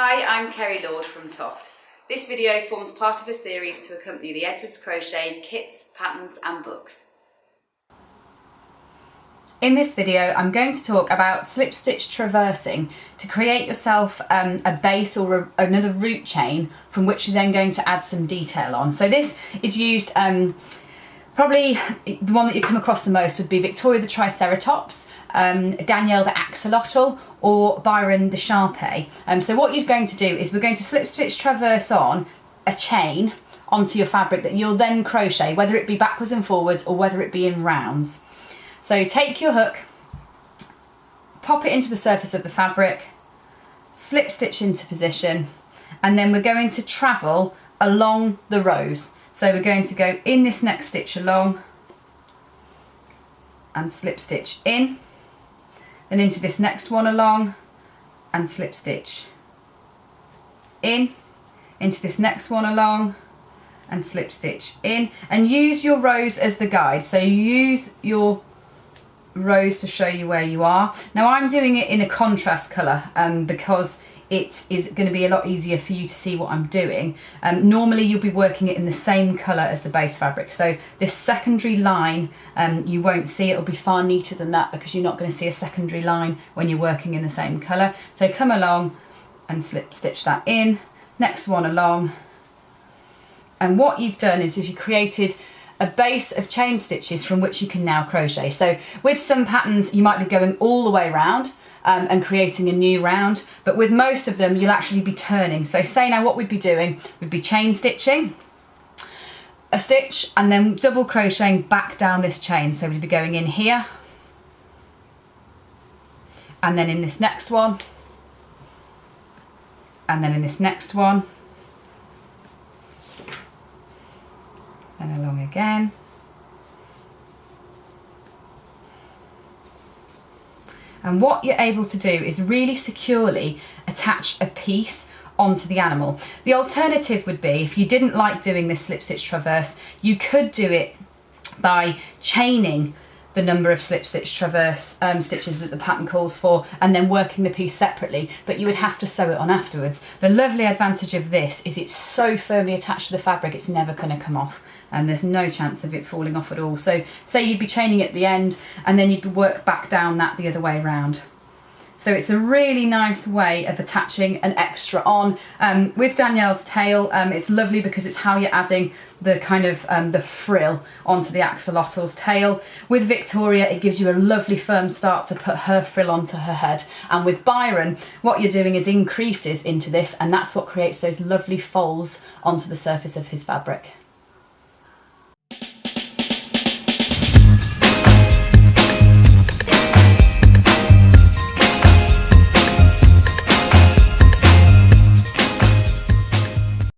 Hi, I'm Kerry Lord from TOFT. This video forms part of a series to accompany the Edwards Crochet kits, patterns and books. In this video I'm going to talk about slip stitch traversing to create yourself a base or another root chain from which you're then going to add some detail on. So this is used, probably the one that you come across the most would be Victoria the Triceratops, Danielle the Axolotl or Byron the Sharpei. So what you're going to do is we're going to slip stitch traverse on a chain onto your fabric that you'll then crochet, whether it be backwards and forwards or whether it be in rounds. So take your hook, pop it into the surface of the fabric, slip stitch into position, and then we're going to travel along the rows. So we're going to go in this next stitch along and slip stitch in, then into this next one along and slip stitch in, into this next one along and slip stitch in, and use your rows as the guide. So use your rows to show you where you are. Now I'm doing it in a contrast colour because it is going to be a lot easier for you to see what I'm doing. Normally you'll be working it in the same colour as the base fabric, so this secondary line you won't see. It'll be far neater than that because you're not going to see a secondary line when you're working in the same colour. So come along and slip stitch that in, next one along, and what you've done is you've created a base of chain stitches from which you can now crochet. So with some patterns you might be going all the way around and creating a new round, but with most of them you'll actually be turning. So say now what we'd be doing would be chain stitching a stitch and then double crocheting back down this chain. So we'd be going in here and then in this next one and then in this next one and along again. And what you're able to do is really securely attach a piece onto the animal. The alternative would be, if you didn't like doing this slip stitch traverse, you could do it by chaining the number of slip stitch traverse stitches that the pattern calls for and then working the piece separately, but you would have to sew it on afterwards. The lovely advantage of this is it's so firmly attached to the fabric it's never going to come off, and there's no chance of it falling off at all. So say you'd be chaining at the end and then you'd work back down that the other way around. So it's a really nice way of attaching an extra on. With Danielle's tail, it's lovely because it's how you're adding the kind of the frill onto the axolotl's tail. With Victoria, it gives you a lovely firm start to put her frill onto her head. And with Byron, what you're doing is increases into this, and that's what creates those lovely folds onto the surface of his fabric.